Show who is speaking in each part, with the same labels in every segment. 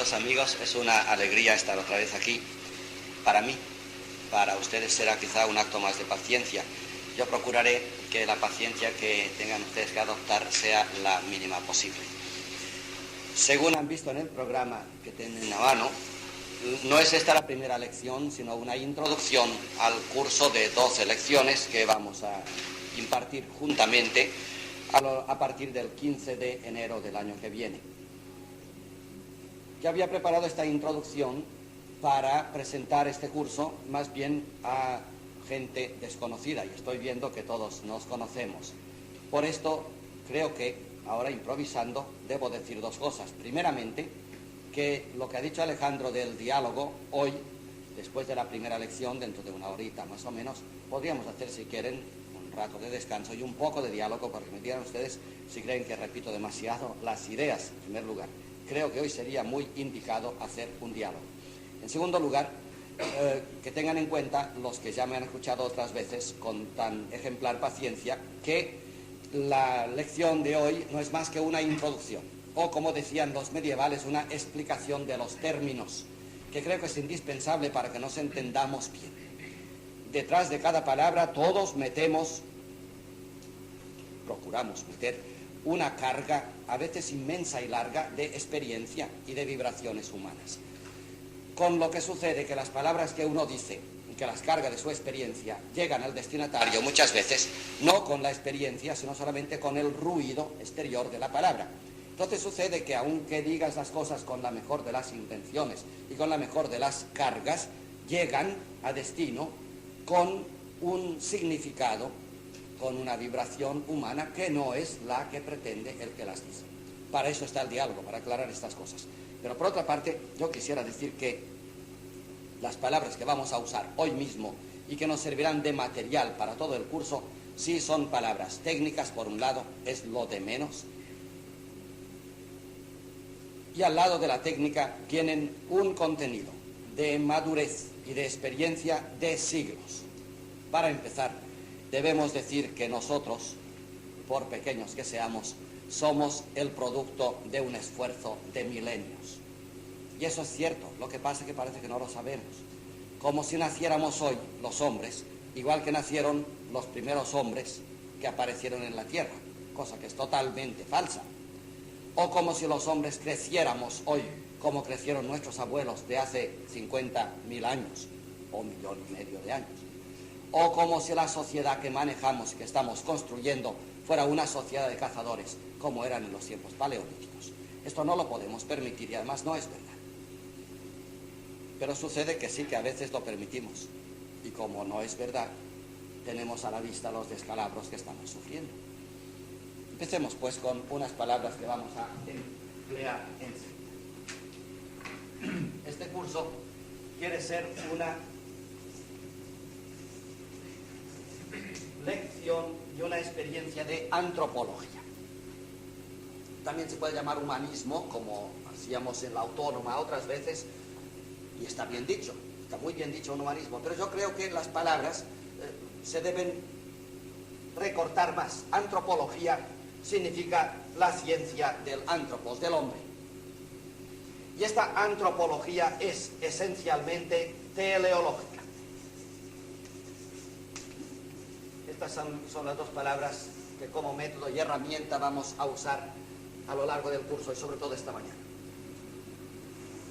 Speaker 1: queridos amigos, es una alegría estar otra vez aquí. Para mí, para ustedes será quizá un acto más de paciencia. Yo procuraré que la paciencia que tengan ustedes que adoptar sea la mínima posible. Según han visto en el programa que tienen a mano, no es esta la primera lección, sino una introducción al curso de 12 lecciones que vamos a impartir juntamente a partir del 15 de enero del año que viene. Yo había preparado esta introducción para presentar este curso más bien a gente desconocida, y estoy viendo que todos nos conocemos. Por esto, creo que, ahora improvisando, debo decir dos cosas. Primeramente, que lo que ha dicho Alejandro del diálogo, hoy, después de la primera lección, dentro de una horita más o menos, podríamos hacer, si quieren, un rato de descanso y un poco de diálogo, porque me digan ustedes si creen que repito demasiado las ideas, en primer lugar. Creo que hoy sería muy indicado hacer un diálogo. En segundo lugar, que tengan en cuenta, los que ya me han escuchado otras veces con tan ejemplar paciencia, que la lección de hoy no es más que una introducción, o como decían los medievales, una explicación de los términos, que creo que es indispensable para que nos entendamos bien. Detrás de cada palabra todos procuramos meter una carga, a veces inmensa y larga, de experiencia y de vibraciones humanas. Con lo que sucede que las palabras que uno dice y que las carga de su experiencia llegan al destinatario muchas veces, no con la experiencia, sino solamente con el ruido exterior de la palabra. Entonces sucede que aunque digas las cosas con la mejor de las intenciones y con la mejor de las cargas, llegan a destino con un significado, con una vibración humana que no es la que pretende el que las dice. Para eso está el diálogo, para aclarar estas cosas. Pero por otra parte, yo quisiera decir que las palabras que vamos a usar hoy mismo y que nos servirán de material para todo el curso, sí son palabras técnicas, por un lado, es lo de menos. Y al lado de la técnica tienen un contenido de madurez y de experiencia de siglos. Para empezar, debemos decir que nosotros, por pequeños que seamos, somos el producto de un esfuerzo de milenios. Y eso es cierto, lo que pasa es que parece que no lo sabemos. Como si naciéramos hoy los hombres, igual que nacieron los primeros hombres que aparecieron en la Tierra, cosa que es totalmente falsa. O como si los hombres creciéramos hoy como crecieron nuestros abuelos de hace 50.000 años, o 1,5 millones de años. O como si la sociedad que manejamos y que estamos construyendo fuera una sociedad de cazadores, como eran en los tiempos paleolíticos. Esto no lo podemos permitir y además no es verdad. Pero sucede que sí, que a veces lo permitimos. Y como no es verdad, tenemos a la vista los descalabros que estamos sufriendo. Empecemos pues con unas palabras que vamos a emplear enseguida. Este curso quiere ser una lección y una experiencia de antropología. También se puede llamar humanismo, como hacíamos en la Autónoma otras veces, y está bien dicho, está muy bien dicho un humanismo, pero yo creo que las palabras se deben recortar más. Antropología significa la ciencia del antropos, del hombre. Y esta antropología es esencialmente teleológica. Estas son las dos palabras que como método y herramienta vamos a usar a lo largo del curso y sobre todo esta mañana.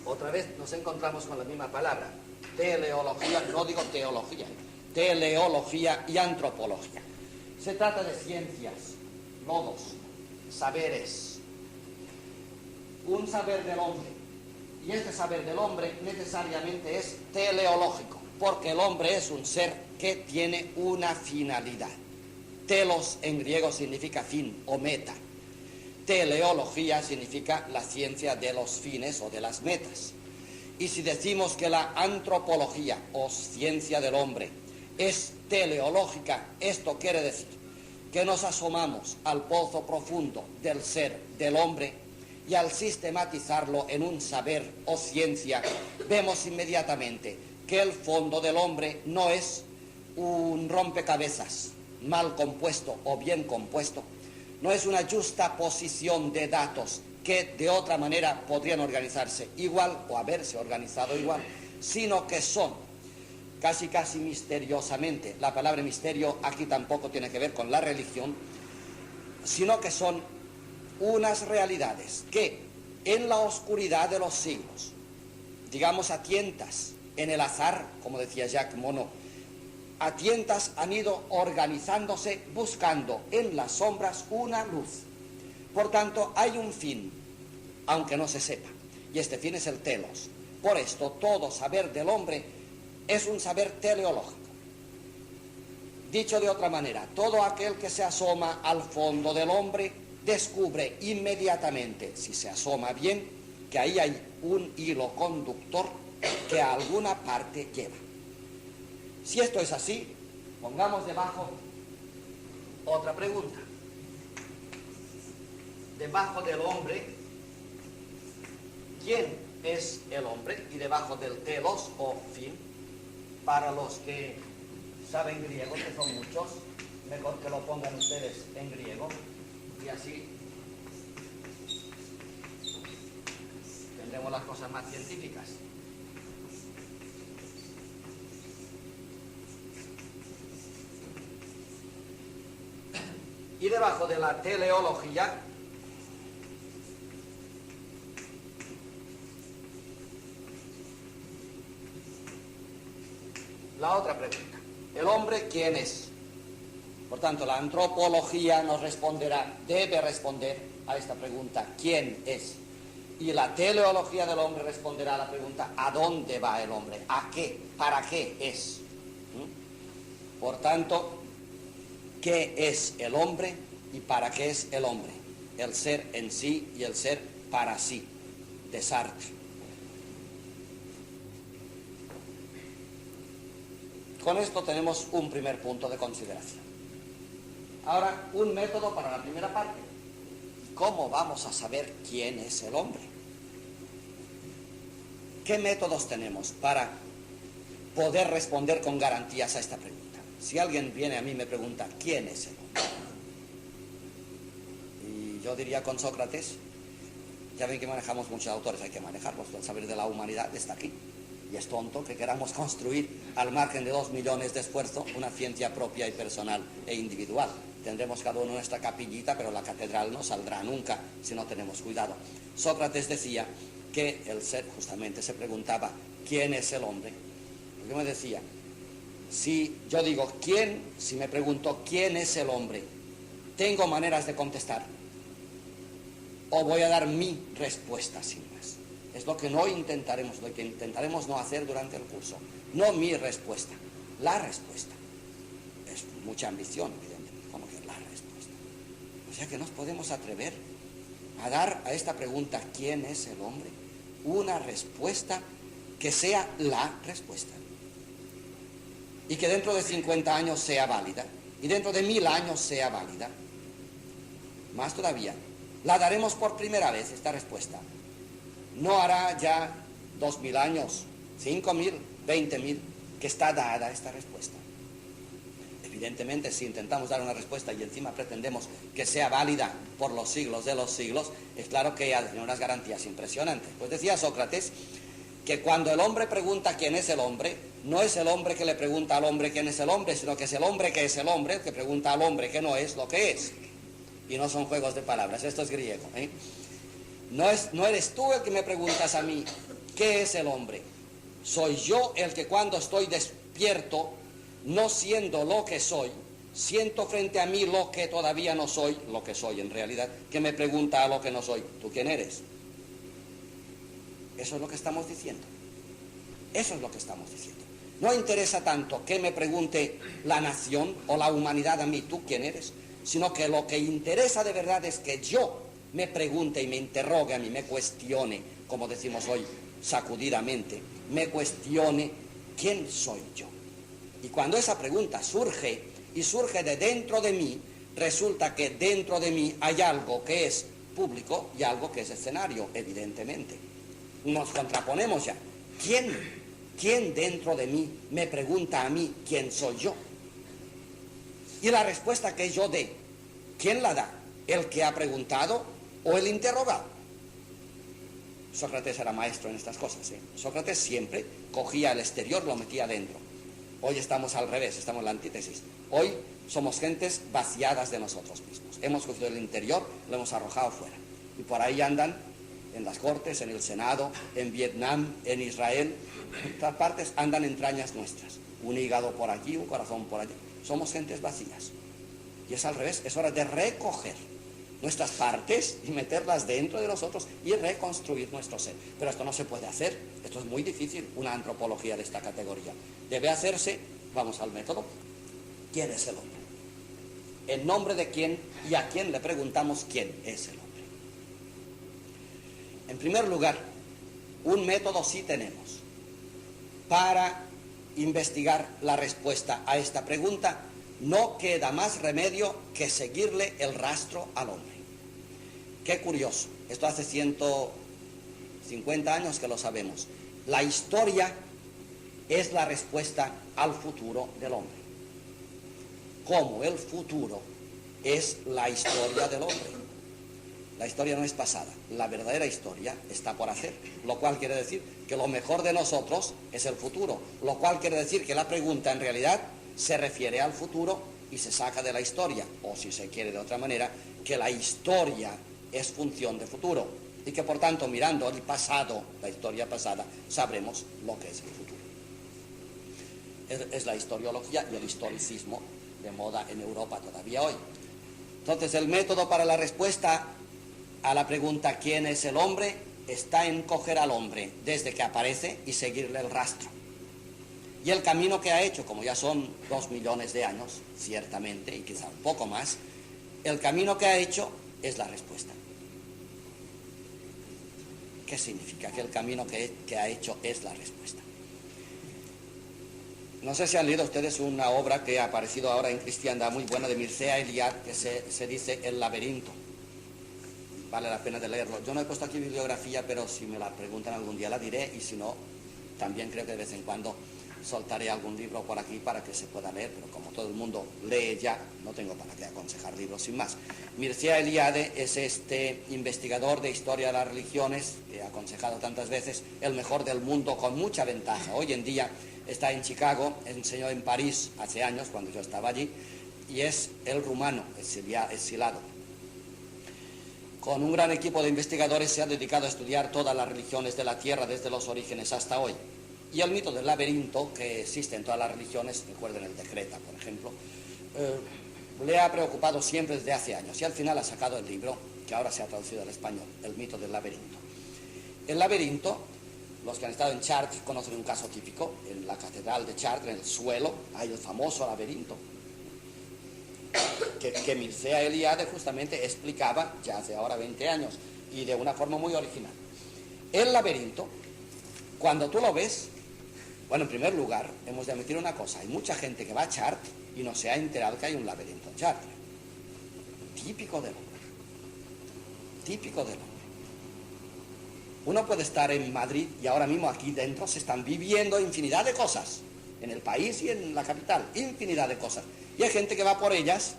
Speaker 1: Otra vez nos encontramos con la misma palabra, teleología, no digo teología, teleología y antropología. Se trata de ciencias, logos, saberes, un saber del hombre. Y este saber del hombre necesariamente es teleológico, porque el hombre es un ser que tiene una finalidad. Telos en griego significa fin o meta. Teleología significa la ciencia de los fines o de las metas. Y si decimos que la antropología o ciencia del hombre es teleológica, esto quiere decir que nos asomamos al pozo profundo del ser del hombre y al sistematizarlo en un saber o ciencia, vemos inmediatamente que el fondo del hombre no es un rompecabezas mal compuesto o bien compuesto, no es una justa posición de datos que de otra manera podrían organizarse igual o haberse organizado igual, sino que son casi misteriosamente, la palabra misterio aquí tampoco tiene que ver con la religión, sino que son unas realidades que en la oscuridad de los siglos, digamos a tientas, en el azar, como decía Jacques Monod, a tientas han ido organizándose buscando en las sombras una luz. Por tanto, hay un fin, aunque no se sepa, y este fin es el telos. Por esto, todo saber del hombre es un saber teleológico. Dicho de otra manera, todo aquel que se asoma al fondo del hombre descubre inmediatamente, si se asoma bien, que ahí hay un hilo conductor que a alguna parte lleva. Si esto es así, pongamos debajo otra pregunta. Debajo del hombre, ¿quién es el hombre? Y debajo del telos o fin, para los que saben griego, que son muchos, mejor que lo pongan ustedes en griego, y así tendremos las cosas más científicas. Y debajo de la teleología, la otra pregunta. ¿El hombre quién es? Por tanto, la antropología nos responderá, debe responder a esta pregunta, ¿quién es? Y la teleología del hombre responderá a la pregunta, ¿a dónde va el hombre? ¿A qué? ¿Para qué es? Por tanto, ¿qué es el hombre y para qué es el hombre? El ser en sí y el ser para sí, de Sartre. Con esto tenemos un primer punto de consideración. Ahora, un método para la primera parte. ¿Cómo vamos a saber quién es el hombre? ¿Qué métodos tenemos para poder responder con garantías a esta pregunta? Si alguien viene a mí y me pregunta, ¿quién es el hombre? Y yo diría con Sócrates, ya ven que manejamos muchos autores, hay que manejarlos, el saber de la humanidad está aquí. Y es tonto que queramos construir, al margen de 2 millones de esfuerzo, una ciencia propia y personal e individual. Tendremos cada uno nuestra capillita, pero la catedral no saldrá nunca si no tenemos cuidado. Sócrates decía que el ser, justamente se preguntaba, ¿quién es el hombre? Porque me decía, si yo digo, ¿quién? Si me pregunto, ¿quién es el hombre? ¿Tengo maneras de contestar? ¿O voy a dar mi respuesta sin más? Es lo que no intentaremos, lo que intentaremos no hacer durante el curso. No mi respuesta, la respuesta. Es mucha ambición, evidentemente, conocer la respuesta. O sea que nos podemos atrever a dar a esta pregunta, ¿quién es el hombre?, una respuesta que sea la respuesta. Y que dentro de 50 años sea válida, y dentro de 1000 años sea válida. Más todavía, la daremos por primera vez, esta respuesta. No hará ya 2000 años, 5000, 20000, que está dada esta respuesta. Evidentemente, si intentamos dar una respuesta y encima pretendemos que sea válida por los siglos de los siglos, es claro que ha de tener unas garantías impresionantes. Pues decía Sócrates que cuando el hombre pregunta quién es el hombre, no es el hombre que le pregunta al hombre quién es el hombre, sino que es el hombre que es el hombre, el que pregunta al hombre que no es lo que es. Y no son juegos de palabras, esto es griego, ¿eh? No eres tú el que me preguntas a mí, ¿qué es el hombre? Soy yo el que cuando estoy despierto, no siendo lo que soy, siento frente a mí lo que todavía no soy, lo que soy en realidad, que me pregunta a lo que no soy, ¿tú quién eres? Eso es lo que estamos diciendo. Eso es lo que estamos diciendo. No interesa tanto que me pregunte la nación o la humanidad a mí, ¿tú quién eres? Sino que lo que interesa de verdad es que yo me pregunte y me interrogue a mí, me cuestione, como decimos hoy, sacudidamente, me cuestione quién soy yo. Y cuando esa pregunta surge, y surge de dentro de mí, resulta que dentro de mí hay algo que es público y algo que es escenario, evidentemente. Nos contraponemos ya. ¿Quién dentro de mí me pregunta a mí quién soy yo? Y la respuesta que yo dé, ¿quién la da? ¿El que ha preguntado o el interrogado? Sócrates era maestro en estas cosas, ¿eh? Sócrates siempre cogía el exterior, lo metía dentro. Hoy estamos al revés, estamos en la antítesis. Hoy somos gentes vaciadas de nosotros mismos. Hemos cogido el interior, lo hemos arrojado fuera. Y por ahí andan, en las cortes, en el Senado, en Vietnam, en Israel, en todas partes andan entrañas nuestras. Un hígado por aquí, un corazón por allí. Somos gentes vacías. Y es al revés, es hora de recoger nuestras partes y meterlas dentro de nosotros y reconstruir nuestro ser. Pero esto no se puede hacer, esto es muy difícil, una antropología de esta categoría. Debe hacerse, vamos al método, ¿quién es el hombre? ¿En nombre de quién y a quién le preguntamos quién es el hombre? En primer lugar, un método sí tenemos para investigar la respuesta a esta pregunta. No queda más remedio que seguirle el rastro al hombre. Qué curioso, esto hace 150 años que lo sabemos. La historia es la respuesta al futuro del hombre. Como el futuro es la historia del hombre. La historia no es pasada, la verdadera historia está por hacer, lo cual quiere decir que lo mejor de nosotros es el futuro, lo cual quiere decir que la pregunta en realidad se refiere al futuro y se saca de la historia, o si se quiere de otra manera, que la historia es función de futuro y que por tanto mirando el pasado, la historia pasada, sabremos lo que es el futuro. Es la historiología y el historicismo de moda en Europa todavía hoy. Entonces el método para la respuesta a la pregunta ¿quién es el hombre? Está en coger al hombre desde que aparece y seguirle el rastro. Y el camino que ha hecho, como ya son 2 millones de años, ciertamente, y quizá un poco más, el camino que ha hecho es la respuesta. ¿Qué significa? Que el camino que ha hecho es la respuesta. No sé si han leído ustedes una obra que ha aparecido ahora en Cristiandad muy buena de Mircea Eliade, que se dice El laberinto. Vale la pena de leerlo. Yo no he puesto aquí bibliografía, pero si me la preguntan algún día la diré, y si no, también creo que de vez en cuando soltaré algún libro por aquí para que se pueda leer, pero como todo el mundo lee ya, no tengo para qué aconsejar libros sin más. Mircea Eliade es este investigador de historia de las religiones, que ha aconsejado tantas veces, el mejor del mundo con mucha ventaja. Hoy en día está en Chicago, enseñó en París hace años, cuando yo estaba allí, y es el rumano, exilado. Con un gran equipo de investigadores se ha dedicado a estudiar todas las religiones de la Tierra desde los orígenes hasta hoy. Y el mito del laberinto, que existe en todas las religiones, recuerden el de Creta, por ejemplo, le ha preocupado siempre desde hace años. Y al final ha sacado el libro, que ahora se ha traducido al español, El mito del laberinto. El laberinto, los que han estado en Chartres conocen un caso típico. En la catedral de Chartres, en el suelo, hay el famoso laberinto, que Mircea Eliade justamente explicaba ya hace ahora 20 años, y de una forma muy original. El laberinto, cuando tú lo ves, bueno, en primer lugar, hemos de admitir una cosa: hay mucha gente que va a Chartres y no se ha enterado que hay un laberinto en Chartres. Típico del hombre. Típico del hombre. Uno puede estar en Madrid y ahora mismo aquí dentro se están viviendo infinidad de cosas, en el país y en la capital, infinidad de cosas. Y hay gente que va por ellas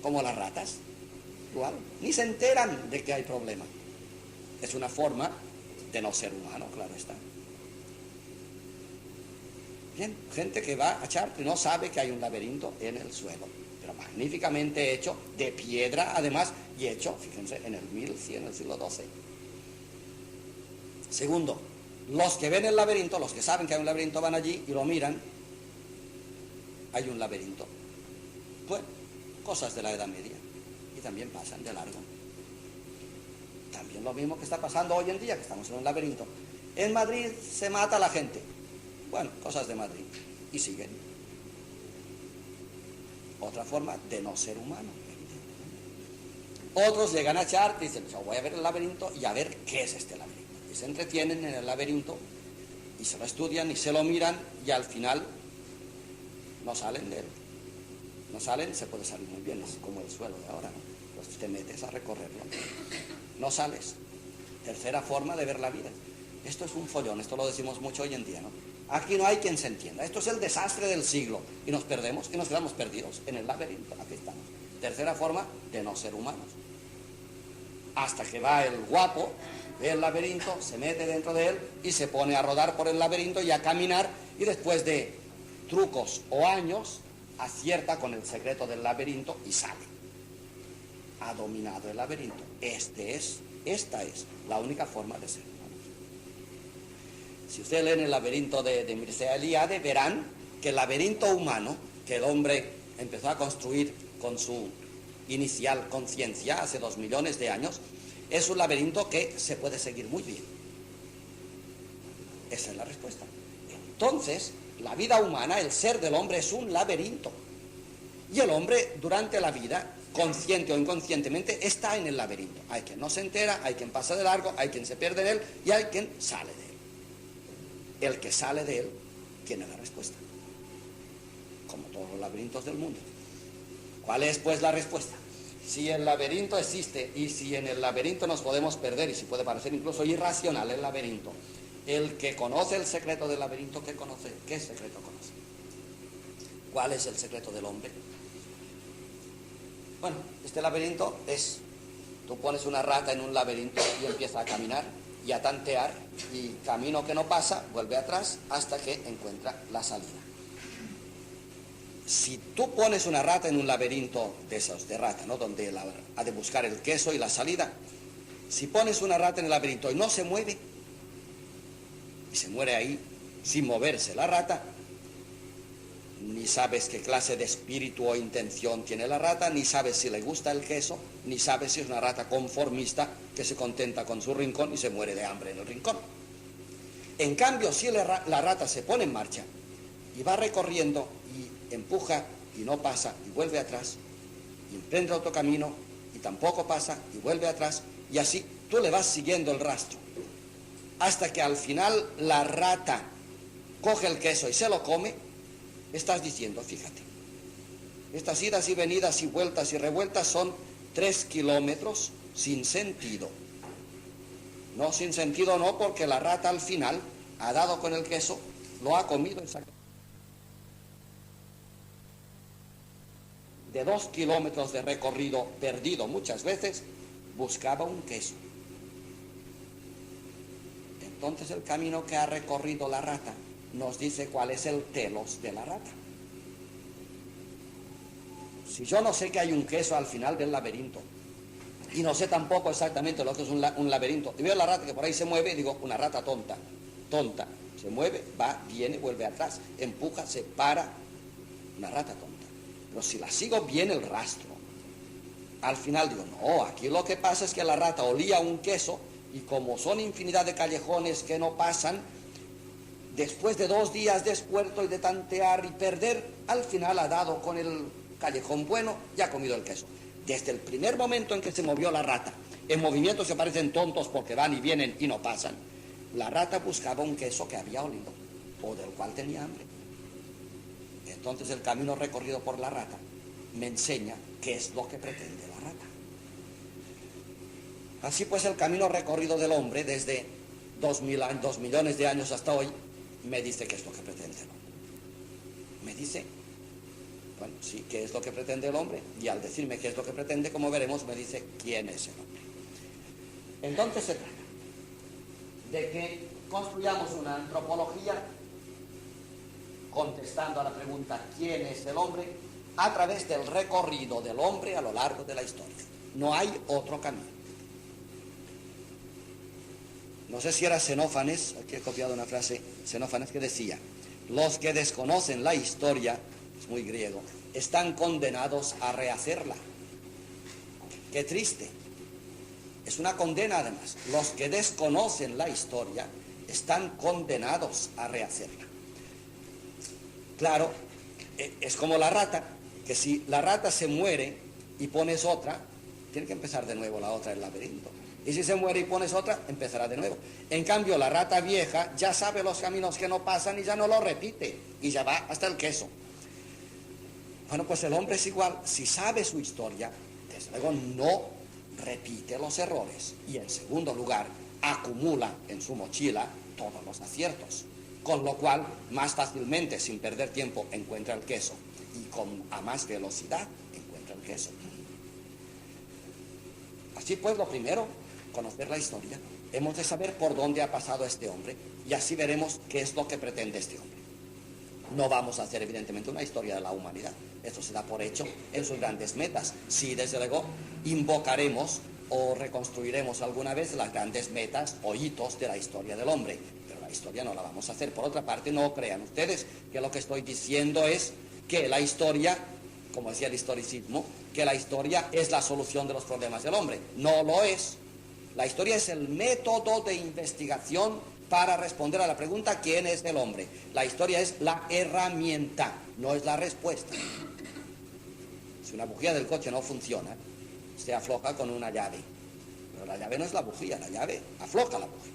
Speaker 1: como las ratas, igual, ni se enteran de que hay problema. Es una forma de no ser humano, claro está. Bien, gente que va a Chartres y no sabe que hay un laberinto en el suelo, pero magníficamente hecho, de piedra además, y hecho, fíjense, en el 1100, en el siglo XII. Segundo, los que ven el laberinto, los que saben que hay un laberinto, van allí y lo miran. Hay un laberinto. Bueno, cosas de la Edad Media, y también pasan de largo. También lo mismo que está pasando hoy en día, que estamos en un laberinto. En Madrid se mata a la gente. Bueno, cosas de Madrid. Y siguen. Otra forma de no ser humano. Otros llegan a Chartres y dicen, yo voy a ver el laberinto y a ver qué es este laberinto. Y se entretienen en el laberinto y se lo estudian y se lo miran, y al final no salen de él. No salen, se puede salir muy bien, es como el suelo de ahora, ¿no? Pues te metes a recorrerlo. No sales. Tercera forma de ver la vida. Esto es un follón, esto lo decimos mucho hoy en día, ¿no? Aquí no hay quien se entienda. Esto es el desastre del siglo. Y nos perdemos, y nos quedamos perdidos en el laberinto. Aquí estamos. Tercera forma de no ser humanos. Hasta que va el guapo ve el laberinto, se mete dentro de él y se pone a rodar por el laberinto y a caminar, y después de trucos o años acierta con el secreto del laberinto y sale. Ha dominado el laberinto. Esta es la única forma de ser. Si ustedes leen el laberinto de Mircea Eliade, verán que el laberinto humano que el hombre empezó a construir con su inicial conciencia hace 2 millones de años, es un laberinto que se puede seguir muy bien. Esa es la respuesta. Entonces, la vida humana, el ser del hombre es un laberinto. Y el hombre, durante la vida, consciente o inconscientemente, está en el laberinto. Hay quien no se entera, hay quien pasa de largo, hay quien se pierde en él y hay quien sale de él. El que sale de él tiene la respuesta, como todos los laberintos del mundo. ¿Cuál es, pues, la respuesta? Si el laberinto existe y si en el laberinto nos podemos perder, y si puede parecer incluso irracional el laberinto, el que conoce el secreto del laberinto, ¿qué conoce? ¿Qué secreto conoce? ¿Cuál es el secreto del hombre? Bueno, este laberinto es, tú pones una rata en un laberinto y empieza a caminar y a tantear, y camino que no pasa, vuelve atrás hasta que encuentra la salida. Si tú pones una rata en un laberinto de esos de rata, ¿no?, donde ha de buscar el queso y la salida, si pones una rata en el laberinto y no se mueve, y se muere ahí sin moverse la rata, ni sabes qué clase de espíritu o intención tiene la rata, ni sabes si le gusta el queso, ni sabes si es una rata conformista que se contenta con su rincón y se muere de hambre en el rincón. En cambio, si la rata se pone en marcha y va recorriendo y empuja y no pasa y vuelve atrás, y emprende otro camino y tampoco pasa y vuelve atrás, y así tú le vas siguiendo el rastro, hasta que al final la rata coge el queso y se lo come, estás diciendo, fíjate, estas idas y venidas y vueltas y revueltas son 3 kilómetros sin sentido. No sin sentido, no, porque la rata al final ha dado con el queso, lo ha comido exactamente. De 2 kilómetros de recorrido perdido muchas veces, buscaba un queso. Entonces el camino que ha recorrido la rata nos dice cuál es el telos de la rata. Si yo no sé que hay un queso al final del laberinto, y no sé tampoco exactamente lo que es un laberinto, y veo la rata que por ahí se mueve, y digo, una rata tonta, se mueve, va, viene, vuelve atrás, empuja, se para, una rata tonta. Pero si la sigo bien el rastro, al final digo, no, aquí lo que pasa es que la rata olía un queso, y como son infinidad de callejones que no pasan, después de 2 días de esfuerzo y de tantear y perder, al final ha dado con el callejón bueno y ha comido el queso. Desde el primer momento en que se movió la rata, en movimientos que parecen tontos porque van y vienen y no pasan, la rata buscaba un queso que había olido o del cual tenía hambre. Entonces el camino recorrido por la rata me enseña qué es lo que pretende la rata. Así pues, el camino recorrido del hombre desde 2 millones de años hasta hoy me dice qué es lo que pretende el hombre. Me dice, bueno, sí, qué es lo que pretende el hombre, y al decirme qué es lo que pretende, como veremos, me dice quién es el hombre. Entonces se trata de que construyamos una antropología contestando a la pregunta ¿quién es el hombre? A través del recorrido del hombre a lo largo de la historia. No hay otro camino. No sé si era Xenófanes, aquí he copiado una frase, Xenófanes, que decía, los que desconocen la historia, es muy griego, están condenados a rehacerla. Qué triste. Es una condena además. Los que desconocen la historia están condenados a rehacerla. Claro, es como la rata, que si la rata se muere y pones otra, tiene que empezar de nuevo la otra, el laberinto. Y si se muere y pones otra, empezará de nuevo. En cambio, la rata vieja ya sabe los caminos que no pasan y ya no lo repite. Y ya va hasta el queso. Bueno, pues el hombre es igual. Si sabe su historia, desde luego no repite los errores. Y en segundo lugar, acumula en su mochila todos los aciertos. Con lo cual, más fácilmente, sin perder tiempo, encuentra el queso. Y a más velocidad, encuentra el queso. Así pues, lo primero, conocer la historia. Hemos de saber por dónde ha pasado este hombre y así veremos qué es lo que pretende este hombre. No vamos a hacer evidentemente una historia de la humanidad. Esto se da por hecho en sus grandes metas. Sí, desde luego, invocaremos o reconstruiremos alguna vez las grandes metas o hitos de la historia del hombre. Pero la historia no la vamos a hacer. Por otra parte, no crean ustedes que lo que estoy diciendo es que la historia, como decía el historicismo, que la historia es la solución de los problemas del hombre. No lo es. La historia es el método de investigación para responder a la pregunta ¿quién es el hombre? La historia es la herramienta, no es la respuesta. Si una bujía del coche no funciona, se afloja con una llave. Pero la llave no es la bujía, la llave afloja la bujía.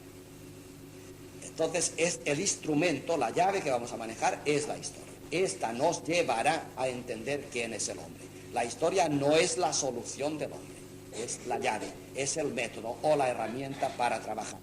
Speaker 1: Entonces es el instrumento, la llave que vamos a manejar es la historia. Esta nos llevará a entender quién es el hombre. La historia no es la solución del hombre, es la llave, es el método o la herramienta para trabajar.